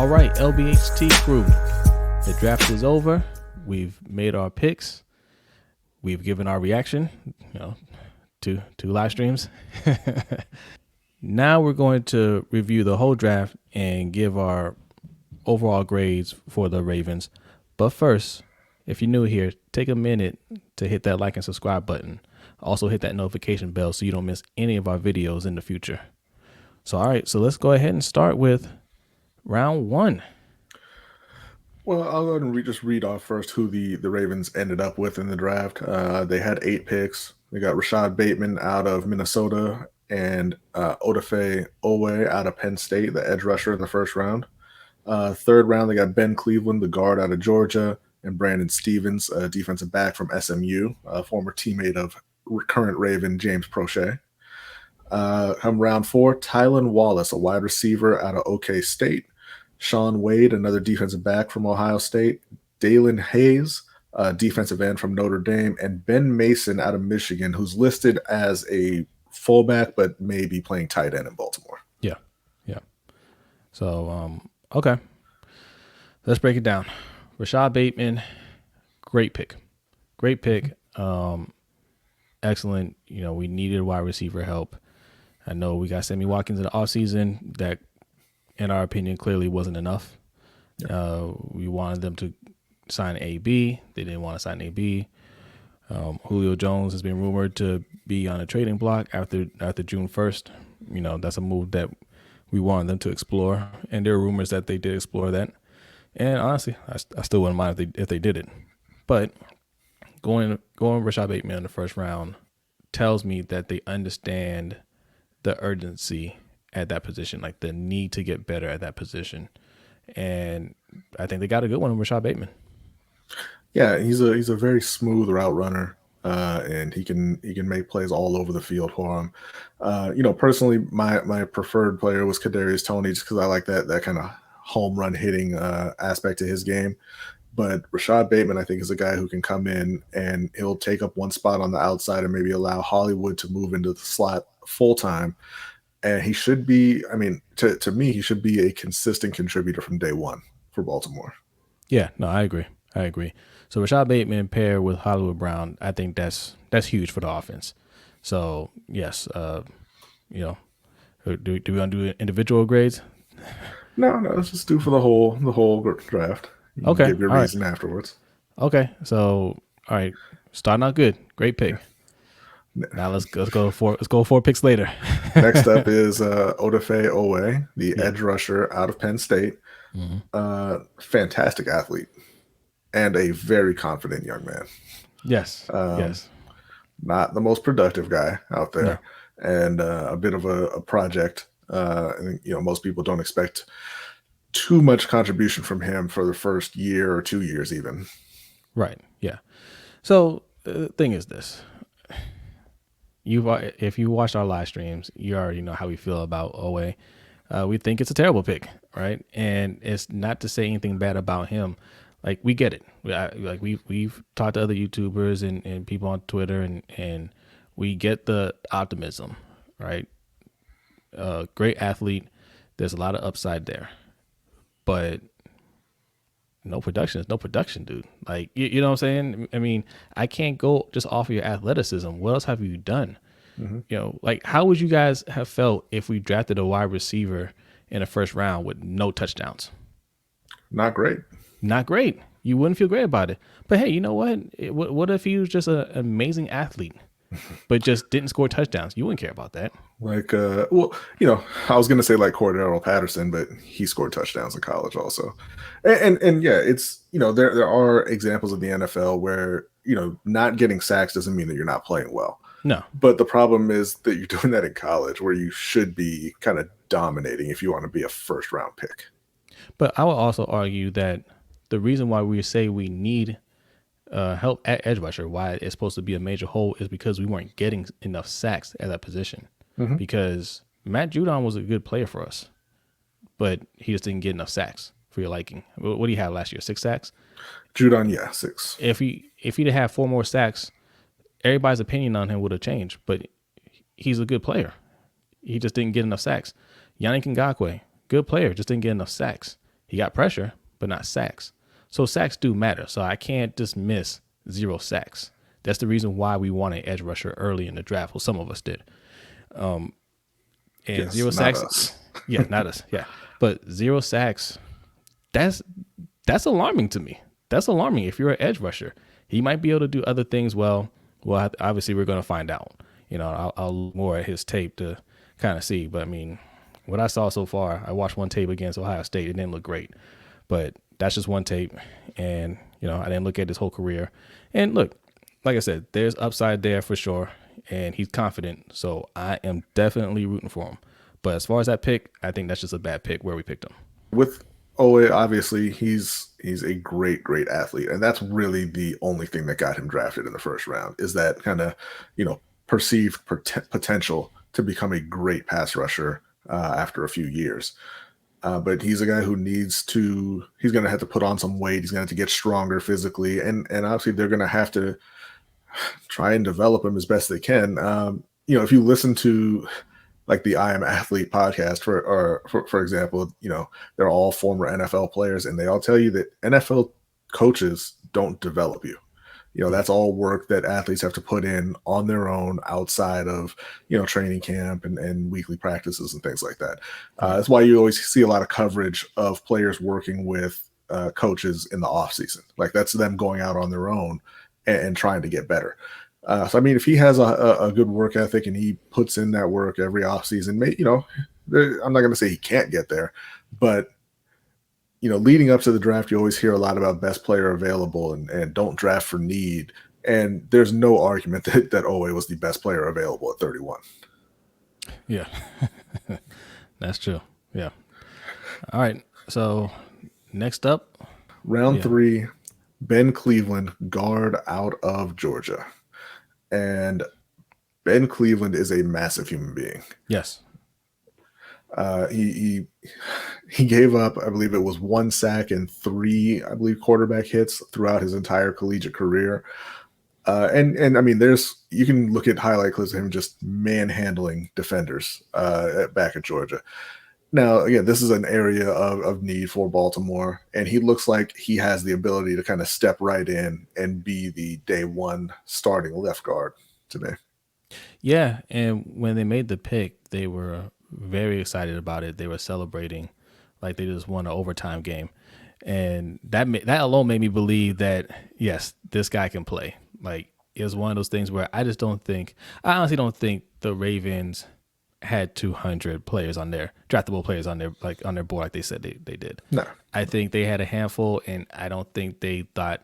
All right, LBHT crew, the draft is over. We've made our picks. We've given our reaction, to live streams. Now we're going to review the whole draft and give our overall grades for the Ravens. But first, if you're new here, take a minute to hit that like and subscribe button. Also hit that notification bell so you don't miss any of our videos in the future. So, all right, so let's go ahead and start with round one. Well, I'll go ahead and just read off first who the Ravens ended up with in the draft. They had 8 picks. They got Rashod Bateman out of Minnesota and Oweh out of Penn State, the edge rusher in the first round. Third round, they got Ben Cleveland, the guard out of Georgia, and Brandon Stevens, a defensive back from SMU, a former teammate of current Raven James Prochet. Come round 4, Tylan Wallace, a wide receiver out of OK State. Shaun Wade, another defensive back from Ohio State. Daelin Hayes, a defensive end from Notre Dame. And Ben Mason out of Michigan, who's listed as a fullback but may be playing tight end in Baltimore. Yeah. So, okay. Let's break it down. Rashod Bateman, great pick. Excellent. We needed wide receiver help. I know we got Sammy Watkins in the offseason. That, in our opinion, clearly wasn't enough. We wanted them to sign AB. They didn't want to sign AB. Julio Jones has been rumored to be on a trading block after June 1st. That's a move that we wanted them to explore. And there are rumors that they did explore that. And honestly, I still wouldn't mind if they did it. But going Rashod Bateman in the first round tells me that they understand the urgency at that position, like the need to get better at that position. And I think they got a good one in Rashod Bateman. Yeah, he's a very smooth route runner, and he can make plays all over the field for him. Personally, my preferred player was Kadarius Toney just because I like that kind of home run hitting aspect to his game. But Rashod Bateman, I think, is a guy who can come in and he'll take up one spot on the outside and maybe allow Hollywood to move into the slot full time. And he should be, to me, he should be a consistent contributor from day one for Baltimore. Yeah, no, I agree. So Rashod Bateman paired with Hollywood Brown, I think that's huge for the offense. So yes, do we want to do individual grades? No, let's just do for the whole draft. You okay, give your reason afterwards. Okay, so all right, starting out good, great pick. Yeah. Now let's go 4 picks later. Next up is Oweh, the edge rusher out of Penn State. Mm-hmm. Fantastic athlete and a very confident young man. Yes. Yes. Not the most productive guy out there, and a bit of a project. Most people don't expect too much contribution from him for the first year or 2 years, even. Right. Yeah. So the thing is this. If you watched our live streams, you already know how we feel about Oweh. We think it's a terrible pick, right? And it's not to say anything bad about him. Like, we get it. We've talked to other YouTubers and people on Twitter, and we get the optimism, right? Great athlete. There's a lot of upside there, but no production is no production, dude. Like, you know what I'm saying? I can't go just off of your athleticism. What else have you done? Mm-hmm. How would you guys have felt if we drafted a wide receiver in the first round with no touchdowns? Not great. You wouldn't feel great about it. But hey, you know what? What if he was just an amazing athlete, but just didn't score touchdowns? You wouldn't care about that. I was going to say like Cordero Patterson, but he scored touchdowns in college also. And yeah, it's, there are examples of the NFL where, not getting sacks doesn't mean that you're not playing well. No. But the problem is that you're doing that in college where you should be kind of dominating if you want to be a first round pick. But I would also argue that the reason why we say we need help at edge rusher, why it's supposed to be a major hole, is because we weren't getting enough sacks at that position. Mm-hmm. Because Matt Judon was a good player for us, but he just didn't get enough sacks for your liking. What do you have last year? 6 sacks? Judon, yeah, 6. If he'd have 4 more sacks, everybody's opinion on him would have changed. But he's a good player. He just didn't get enough sacks. Yannick Ngakoue, good player, just didn't get enough sacks. He got pressure, but not sacks. So sacks do matter. So I can't dismiss 0 sacks. That's the reason why we wanted edge rusher early in the draft. Well, some of us did. And Yes, 0 not sacks. us. Yeah, not us. Yeah. But 0 sacks, that's alarming to me. That's alarming. If you're an edge rusher, he might be able to do other things well. Well, obviously we're going to find out. I'll look more at his tape to kind of see. But I mean, what I saw so far, I watched one tape against Ohio State. It didn't look great, but that's just one tape. And, I didn't look at his whole career. And look, like I said, there's upside there for sure. And he's confident. So I am definitely rooting for him. But as far as that pick, I think that's just a bad pick where we picked him. With Oweh, obviously, he's a great athlete. And that's really the only thing that got him drafted in the first round is that kind of, perceived potential to become a great pass rusher after a few years. But he's a guy who he's going to have to put on some weight. He's going to have to get stronger physically. And obviously they're going to have to try and develop him as best they can. If you listen to like the I Am Athlete podcast, for example, they're all former NFL players, and they all tell you that NFL coaches don't develop you. That's all work that athletes have to put in on their own outside of, training camp and weekly practices and things like that. That's why you always see a lot of coverage of players working with coaches in the off season. Like that's them going out on their own and trying to get better. So, I mean, if he has a good work ethic and he puts in that work every off season, I'm not going to say he can't get there, but leading up to the draft, you always hear a lot about best player available and don't draft for need. And there's no argument that Oweh was the best player available at 31. Yeah, that's true. Yeah. All right. So next up, round 3, Ben Cleveland, guard out of Georgia. And Ben Cleveland is a massive human being. Yes. He gave up, I believe it was 1 sack and 3, I believe, quarterback hits throughout his entire collegiate career. And I mean, you can look at highlight clips of him just manhandling defenders back at Georgia. Now, again, this is an area of need for Baltimore, and he looks like he has the ability to kind of step right in and be the day one starting left guard today. Yeah, and when they made the pick, they were very excited about it. They were celebrating like they just won an overtime game. And that alone made me believe that, yes, this guy can play. Like, it was one of those things where I honestly don't think the Ravens had 200 players on their draftable players on their board like they said they did. No. I think they had a handful, and I don't think they thought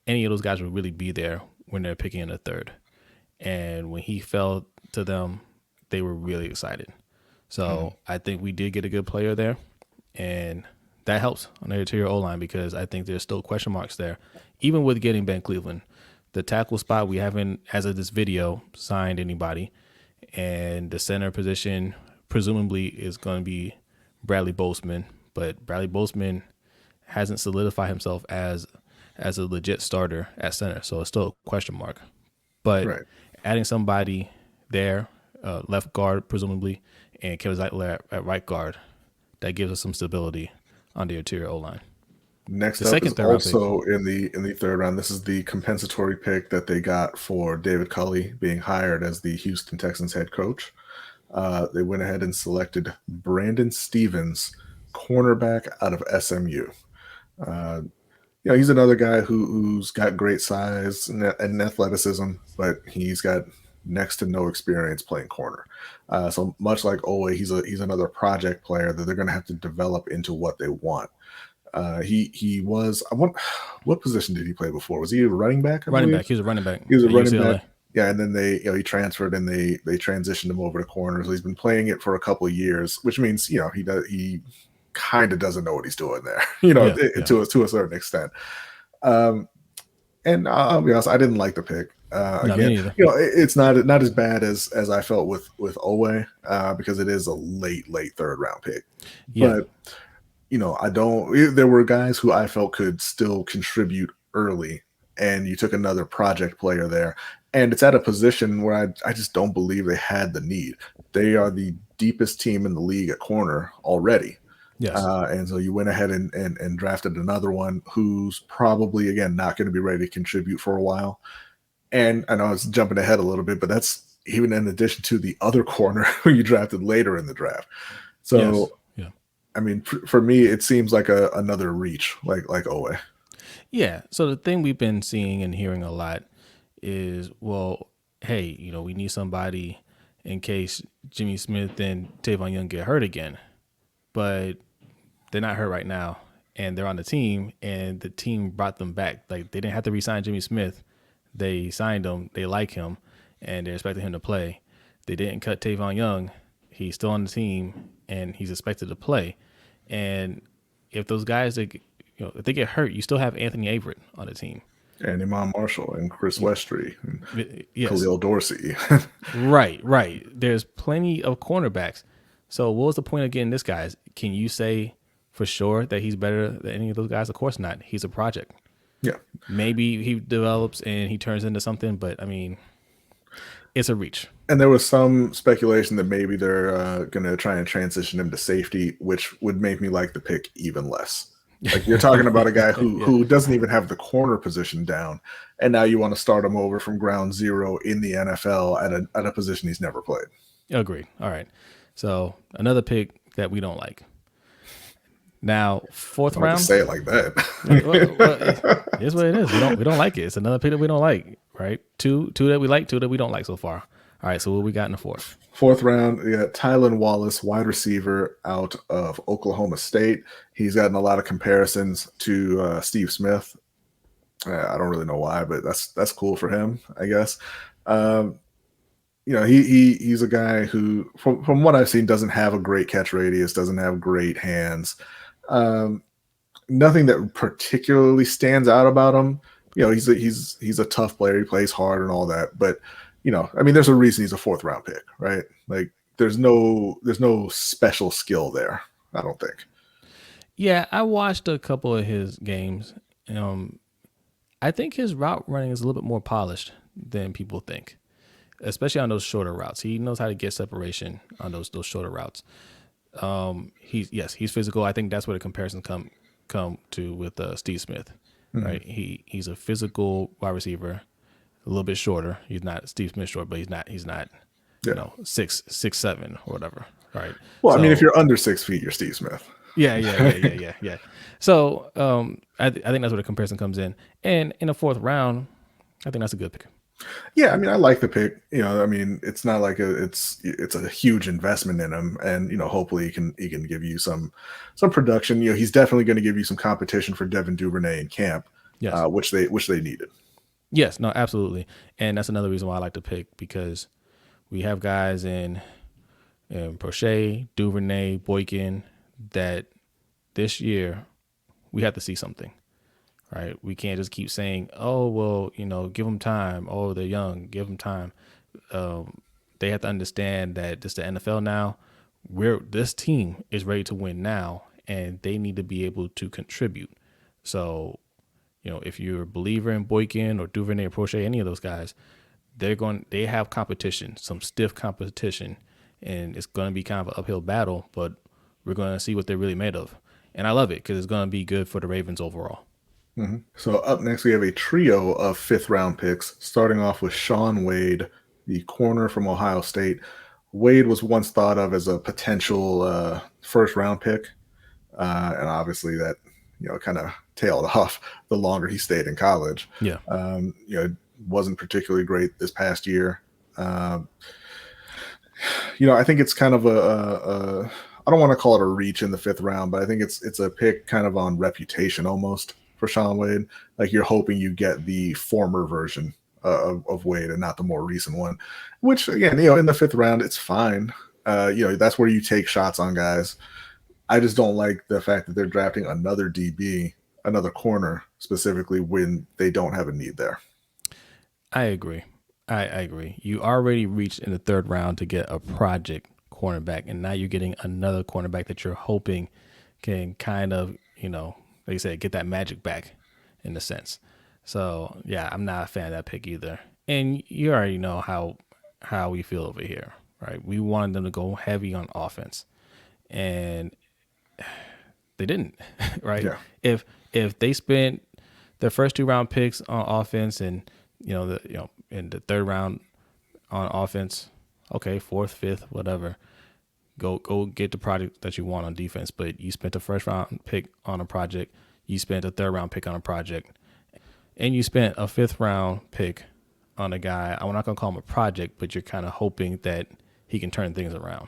any of those guys would really be there when they're picking in the third. And when he fell to them, they were really excited. So I think we did get a good player there, and that helps on the interior O-line because I think there's still question marks there. Even with getting Ben Cleveland, the tackle spot, we haven't, as of this video, signed anybody. And the center position presumably is going to be Bradley Bozeman, but Bradley Bozeman hasn't solidified himself as a legit starter at center, so it's still a question mark. But adding somebody there, left guard presumably, and Kevin Zeitler at right guard, that gives us some stability on the interior O-line. Next up is also in the third round. This is the compensatory pick that they got for David Culley being hired as the Houston Texans head coach. They went ahead and selected Brandon Stevens, cornerback out of SMU. He's another guy who's got great size and athleticism, but he's got next to no experience playing corner. So much like Oweh, he's another project player that they're going to have to develop into what they want. He was, what position did he play before? Was he a running back? Running back. He was a running back. He was a running back. Yeah, and then he transferred and they transitioned him over to corner. So he's been playing it for a couple of years, which means he kind of doesn't know what he's doing there, to a certain extent. And I'll be honest, I didn't like the pick. Again, it's not as bad as I felt with Oweh because it is a late third round pick. Yeah. But there were guys who I felt could still contribute early, and you took another project player there. And it's at a position where I just don't believe they had the need. They are the deepest team in the league at corner already. Yes. And so you went ahead and drafted another one who's probably, again, not going to be ready to contribute for a while. And I know I was jumping ahead a little bit, but that's even in addition to the other corner who you drafted later in the draft. Yes. So, Yeah. I mean, for me, it seems like another reach, like Oweh. Yeah. So the thing we've been seeing and hearing a lot is, well, hey, we need somebody in case Jimmy Smith and Tavon Young get hurt again. But they're not hurt right now, and they're on the team, and the team brought them back. Like, they didn't have to re-sign Jimmy Smith. They signed him. They like him, and they're expecting him to play. They didn't cut Tavon Young. He's still on the team, and he's expected to play. And if those guys, if they get hurt, you still have Anthony Averett on the team. And Imam Marshall and Chris Westry and Yes. Khalil Dorsey. Right. There's plenty of cornerbacks. So what was the point of getting this guy? Can you say for sure that he's better than any of those guys? Of course not. He's a project. Yeah. Maybe he develops and he turns into something, but I mean, it's a reach. And there was some speculation that maybe they're going to try and transition him to safety, which would make me like the pick even less. Like, you're talking about a guy who doesn't even have the corner position down, and now you want to start him over from ground zero in the NFL at a position he's never played. Agreed. All right. So another pick that we don't like. Now, fourth I don't round. like to say it like that. It is what it is. We don't like it. It's another pick that we don't like. Right? Two that we like, two that we don't like so far. All right. So what we got in the fourth? Fourth round, we got Tylan Wallace, wide receiver out of Oklahoma State. He's gotten a lot of comparisons to Steve Smith. I don't really know why, but that's cool for him, I guess. He's a guy who, from what I've seen, doesn't have a great catch radius, doesn't have great hands. Nothing that particularly stands out about him. He's a tough player. He plays hard and all that, but there's a reason he's a fourth round pick, right? Like, there's no special skill there, I don't think. Yeah, I watched a couple of his games. I think his route running is a little bit more polished than people think, especially on those shorter routes. He knows how to get separation on those shorter routes. He's physical. I think that's where the comparisons come to with Steve Smith, right? He's a physical wide receiver. A little bit shorter. He's not Steve Smith short, but he's not 6'7" or whatever. Right. Well, I mean, if you're under 6 feet, you're Steve Smith. Yeah. So I think that's where the comparison comes in. And in the fourth round, I think that's a good pick. Yeah, I mean, I like the pick. It's not like it's a huge investment in him, and hopefully he can give you some production. He's definitely going to give you some competition for Devin Duvernay in camp, Yes. Which they needed. Yes, no, absolutely. And that's another reason why I like to pick, because we have guys in Prochet, Duvernay, Boykin, that this year we have to see something, right? We can't just keep saying, oh, well, give them time. Oh, they're young, give them time. They have to understand that this is the NFL now. This team is ready to win now, and they need to be able to contribute. So, if you're a believer in Boykin or Duvernay or Prochet, any of those guys, they have competition, some stiff competition, and it's going to be kind of an uphill battle, but we're going to see what they're really made of. And I love it because it's going to be good for the Ravens overall. Mm-hmm. So up next, we have a trio of fifth-round picks, starting off with Shaun Wade, the corner from Ohio State. Wade was once thought of as a potential first-round pick, and obviously that kind of tailed off the longer he stayed in college. Yeah. Wasn't particularly great this past year. I think it's kind of I don't want to call it a reach in the fifth round, but I think it's a pick kind of on reputation almost for Shaun Wade. Like, you're hoping you get the former version of Wade and not the more recent one, which, again, in the fifth round, it's fine. That's where you take shots on guys. I just don't like the fact that they're drafting another DB, another corner specifically, when they don't have a need there. I agree. I agree. You already reached in the third round to get a project cornerback, and now you're getting another cornerback that you're hoping can kind of, like you said, get that magic back in a sense. So, yeah, I'm not a fan of that pick either. And you already know how we feel over here, right? We wanted them to go heavy on offense. And They didn't, right? Yeah. If they spent their first 2 round picks on offense and in the third round on offense, okay, fourth, fifth, whatever, go get the project that you want on defense. But you spent a first round pick on a project, you spent a third round pick on a project, and you spent a fifth round pick on a guy. I'm not gonna call him a project, but you're kind of hoping that he can turn things around.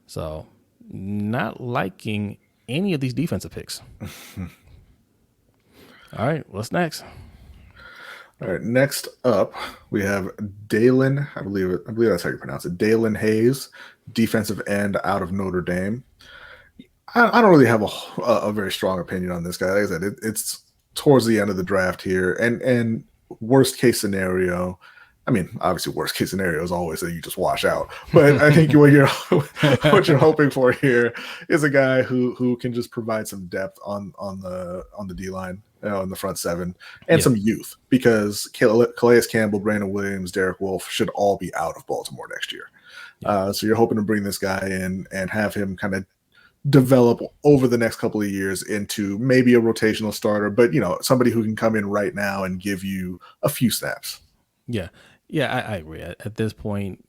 So, not liking any of these defensive picks. All right, what's next? All right, next up we have Daelin. I believe that's how you pronounce it. Daelin Hayes, defensive end out of Notre Dame. I don't really have a very strong opinion on this guy. Like I said, it's towards the end of the draft here, and worst case scenario. I mean, obviously, worst case scenario is always that you just wash out. But I think what you're hoping for here is a guy who can just provide some depth on the D line, in the front seven, and some youth, because Calais Campbell, Brandon Williams, Derek Wolfe should all be out of Baltimore next year. So you're hoping to bring this guy in and have him kind of develop over the next couple of years into maybe a rotational starter, but somebody who can come in right now and give you a few snaps. Yeah, I agree. At this point,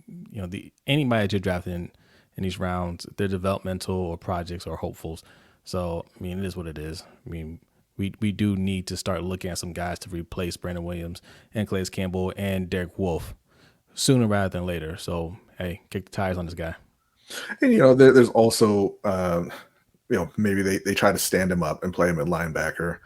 anybody that you're drafting in these rounds, they're developmental or projects or hopefuls. So I mean, it is what it is. I mean, we do need to start looking at some guys to replace Brandon Williams and Calais Campbell and Derek Wolfe sooner rather than later. So hey, kick the tires on this guy. And there's also maybe they try to stand him up and play him at linebacker.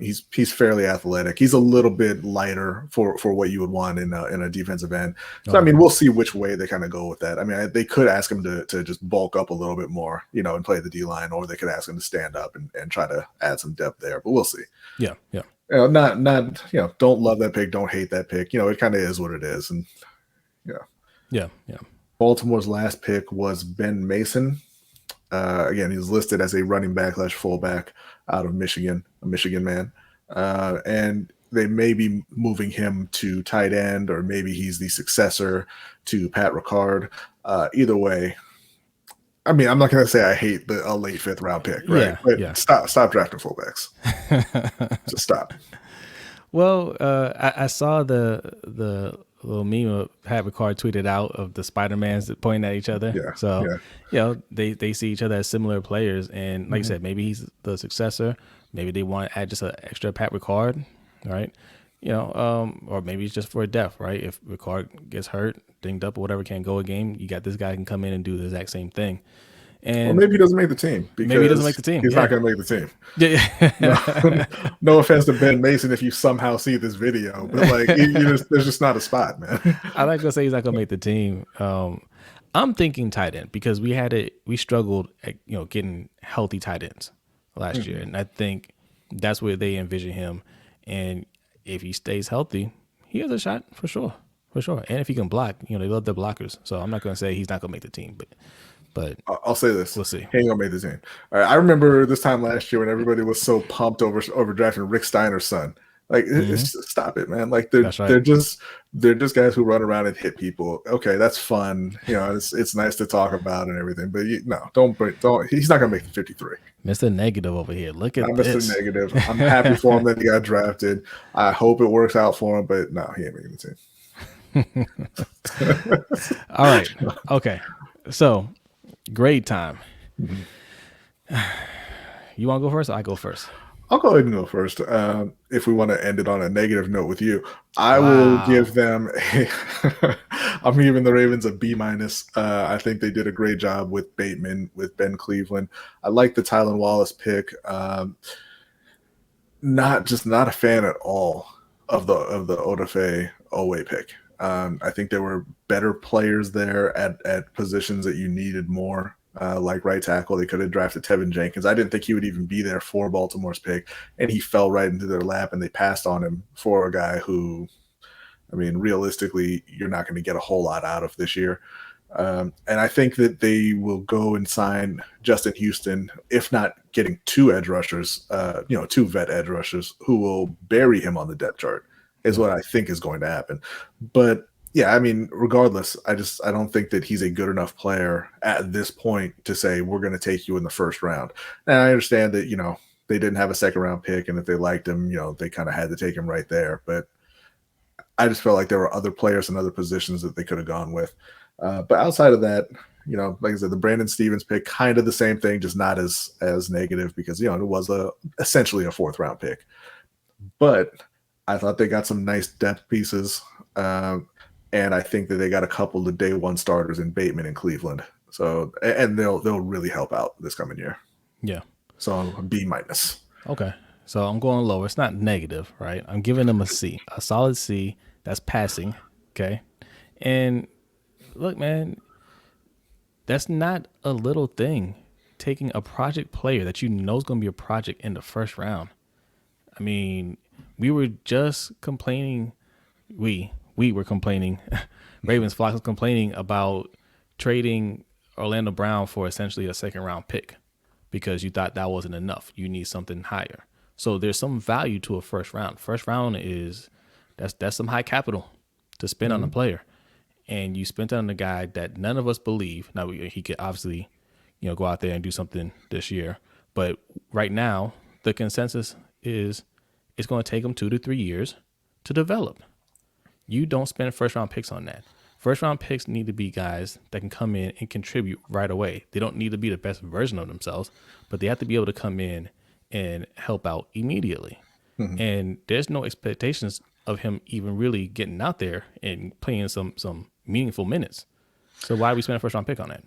He's fairly athletic. He's a little bit lighter for what you would want in a defensive end. So I mean, we'll see which way they kind of go with that. I mean, they could ask him to just bulk up a little bit more, and play the D line, or they could ask him to stand up and try to add some depth there. But we'll see. Yeah. Not don't love that pick, don't hate that pick. It kind of is what it is, and yeah. Baltimore's last pick was Ben Mason. Again, he's listed as a running back / fullback out of Michigan, a Michigan man. And they may be moving him to tight end, or maybe he's the successor to Pat Ricard. Either way, I mean, I'm not going to say I hate a late 5th round pick, right? But stop drafting fullbacks. Just stop. Well, I saw the little meme of Pat Ricard tweeted out of the Spider-Mans pointing at each other. Yeah. So, they see each other as similar players. And like you said, maybe he's the successor. Maybe they want to add just an extra Pat Ricard, right? Or maybe it's just for depth, right? If Ricard gets hurt, dinged up, or whatever, can't go a game, you got this guy who can come in and do the exact same thing. And maybe he doesn't make the team. Maybe he doesn't make the team. He's not going to make the team. Yeah. No offense to Ben Mason if you somehow see this video, but there's just not a spot, man. I like to say he's not going to make the team. I'm thinking tight end, because we struggled at getting healthy tight ends last year, and I think that's where they envision him. And if he stays healthy, he has a shot for sure. And if he can block, they love their blockers. So I'm not going to say he's not going to make the team, but I'll say this: we'll see. He ain't gonna make the team. All right, I remember this time last year when everybody was so pumped over drafting Rick Steiner's son. Stop it, man! They're just guys who run around and hit people. Okay, that's fun. It's nice to talk about and everything, but don't. He's not gonna make the 53. Mr. Negative over here. Look at this. Mr. Negative. I'm happy for him that he got drafted. I hope it works out for him, but no, he ain't making the team. All right. Okay. So, grade time. You want to go first, or I go first? I'll go ahead and go first. If we want to end it on a negative note with you, I will give them I'm giving the Ravens a B-. I think they did a great job with Bateman, with Ben Cleveland. I like the Tylan Wallace pick. Not a fan at all of the Odafe Oweh pick. I think there were better players there at positions that you needed more, like right tackle. They could have drafted Tevin Jenkins. I didn't think he would even be there for Baltimore's pick, and he fell right into their lap, and they passed on him for a guy who, I mean, realistically, you're not going to get a whole lot out of this year. And I think that they will go and sign Justin Houston, if not getting 2 edge rushers, 2 vet edge rushers who will bury him on the depth chart, is what I think is going to happen. But Yeah, I mean, regardless, I don't think that he's a good enough player at this point to say we're going to take you in the first round. And I understand that they didn't have a second round pick, and if they liked him, they kind of had to take him right there. But I just felt like there were other players and other positions that they could have gone with. But outside of that, like I said, the Brandon Stevens pick, kind of the same thing, just not as negative because it was essentially a fourth round pick. But I thought they got some nice depth pieces. And I think that they got a couple of day one starters in Bateman and Cleveland. So, and they'll really help out this coming year. Yeah. So B minus. Okay. So I'm going lower. It's not negative, right? I'm giving them a C, a solid C. That's passing. Okay. And look, man, that's not a little thing. Taking a project player that know is going to be a project in the first round. I mean, we were just complaining. We were complaining. Ravens Flock was complaining about trading Orlando Brown for essentially a second round pick because you thought that wasn't enough. You need something higher. So there's some value to a first round. First round that's some high capital to spend on a player, and you spent on a guy that none of us believe. Now he could obviously, go out there and do something this year, but right now the consensus is it's going to take him 2 to 3 years to develop. You don't spend first round picks on that. First round picks need to be guys that can come in and contribute right away. They don't need to be the best version of themselves, but they have to be able to come in and help out immediately. Mm-hmm. And there's no expectations of him even really getting out there and playing some meaningful minutes. So why are we spending a first round pick on that?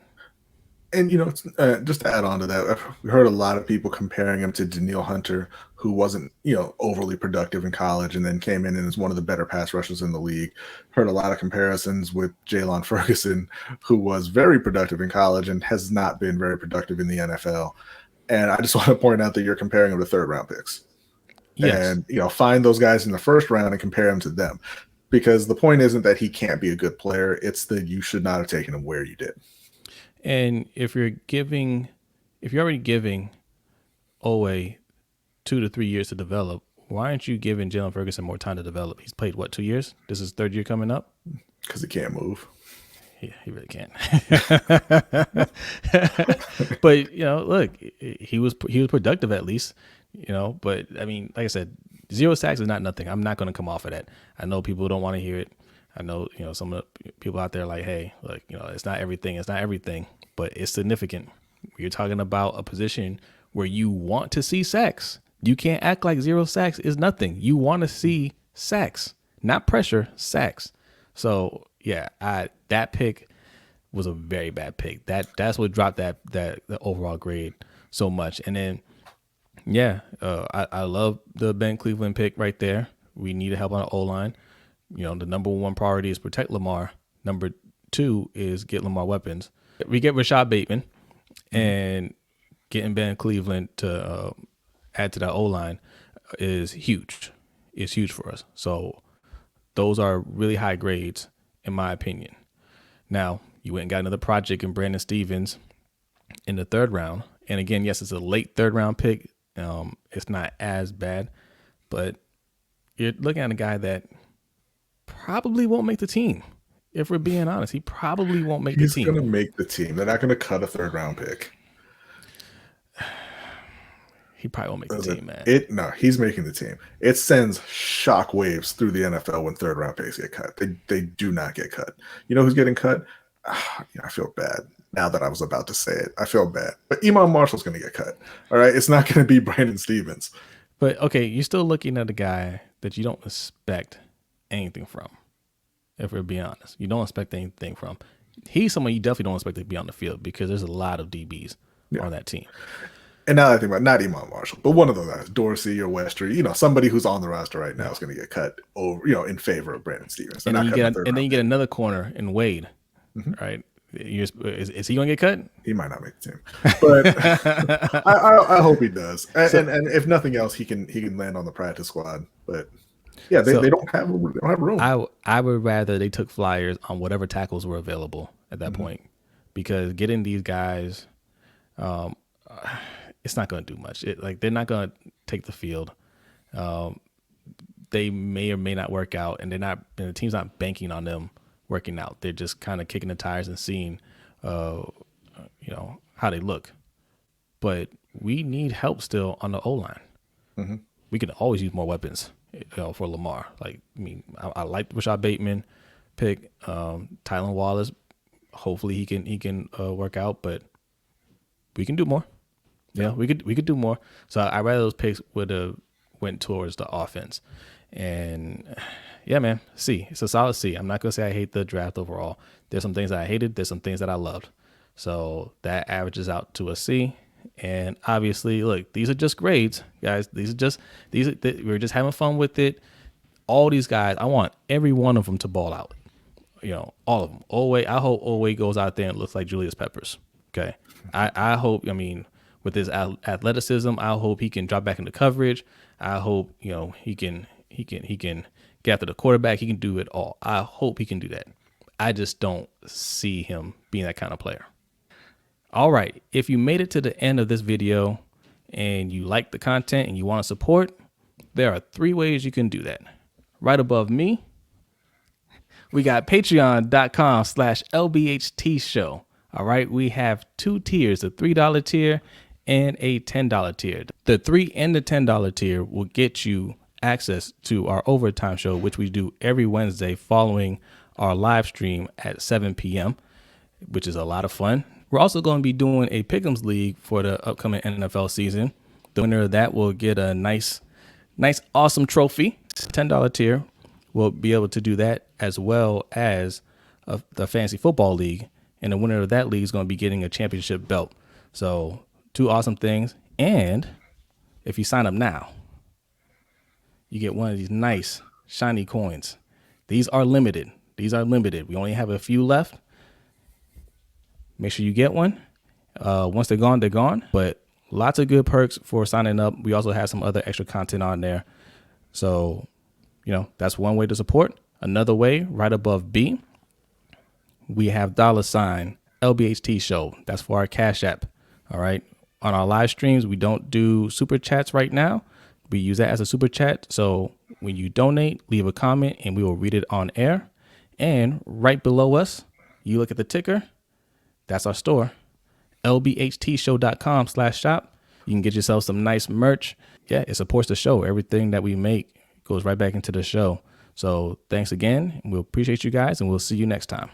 And just to add on to that, we heard a lot of people comparing him to Danielle Hunter, who wasn't overly productive in college, and then came in and is one of the better pass rushers in the league. Heard a lot of comparisons with Jalen Ferguson, who was very productive in college and has not been very productive in the NFL. And I just want to point out that you're comparing him to third round picks. Yes. And find those guys in the first round and compare him to them, because the point isn't that he can't be a good player; it's that you should not have taken him where you did. And if you're already giving Oweh 2 to 3 years to develop, why aren't you giving Jalen Ferguson more time to develop? He's played 2 years? This is third year coming up? Because he can't move. Yeah, he really can't. But look, he was productive at least. But I mean, like I said, 0 sacks is not nothing. I'm not going to come off of that. I know people don't want to hear it. I know, some of the people out there are like, hey, look, it's not everything. It's not everything, but it's significant. You're talking about a position where you want to see sacks. You can't act like 0 sacks is nothing. You want to see sacks, not pressure, sacks. So yeah, that pick was a very bad pick. That's what dropped the overall grade so much. And then, yeah, I love the Ben Cleveland pick right there. We need help on the O-line. The number one priority is protect Lamar. Number 2 is get Lamar weapons. We get Rashod Bateman, and getting Ben Cleveland to add to that O-line is huge. It's huge for us. So those are really high grades, in my opinion. Now, you went and got another project in Brandon Stevens in the third round. And again, yes, it's a late third round pick. It's not as bad, but you're looking at a guy that probably won't make the team. If we're being honest, he probably won't make the team. He's going to make the team. They're not going to cut a third round pick. He probably won't make the team, man. No, he's making the team. It sends shock waves through the NFL when third round picks get cut. They do not get cut. You know who's getting cut? I feel bad now that I was about to say it. I feel bad. But Iman Marshall's going to get cut. All right? It's not going to be Brandon Stevens. But, okay, you're still looking at a guy that you don't expect anything from, if we're being honest. You don't expect anything from. He's someone you definitely don't expect to be on the field because there's a lot of DBs on that team. And now I think about not Iman Marshall, but one of those guys, Dorsey or Westry, somebody who's on the roster right now is going to get cut over, in favor of Brandon Stevens. And then you get another corner in Wade, right? Is he going to get cut? He might not make the team, but I hope he does. And if nothing else, he can land on the practice squad. But yeah, they don't have room. I would rather they took flyers on whatever tackles were available at that point, because getting these guys, it's not going to do much. They're not going to take the field. They may or may not work out, and the team's not banking on them working out. They're just kind of kicking the tires and seeing, how they look. But we need help still on the O-line. Mm-hmm. We can always use more weapons, for Lamar. I like Rashod Bateman pick, Tylan Wallace. Hopefully he can work out, but we can do more. Yeah, we could do more. So I rather those picks would have went towards the offense. And yeah, man, C. It's a solid C. I'm not gonna say I hate the draft overall. There's some things that I hated. There's some things that I loved. So that averages out to a C. And obviously, look, these are just grades, guys. We're just having fun with it. All these guys, I want every one of them to ball out. All of them. Oweh, I hope Oweh goes out there and looks like Julius Peppers. Okay. I hope, with his athleticism, I hope he can drop back into coverage. I hope, he can get after the quarterback. He can do it all. I hope he can do that. I just don't see him being that kind of player. All right. If you made it to the end of this video and you like the content and you want to support, there are 3 ways you can do that. Right above me, we got patreon.com/LBHT show. All right. We have 2 tiers, a $3 tier and a $10 tier. The $3 and the $10 tier will get you access to our overtime show, which we do every Wednesday following our live stream at 7 p.m., which is a lot of fun. We're also going to be doing a Pick'ems League for the upcoming NFL season. The winner of that will get a nice, awesome trophy. $10 tier will be able to do that, as well as the Fantasy Football League. And the winner of that league is going to be getting a championship belt. So 2 awesome things. And if you sign up now, you get one of these nice, shiny coins. These are limited. We only have a few left. Make sure you get one. Once they're gone, they're gone. But lots of good perks for signing up. We also have some other extra content on there. So, that's one way to support. Another way, right above B, we have $LBHT show. That's for our Cash App. All right. On our live streams, we don't do super chats right now. We use that as a super chat. So when you donate, leave a comment and we will read it on air. And right below us, you look at the ticker. That's our store, lbhtshow.com/shop. You can get yourself some nice merch. Yeah, it supports the show. Everything that we make goes right back into the show. So thanks again. We'll appreciate you guys, and we'll see you next time.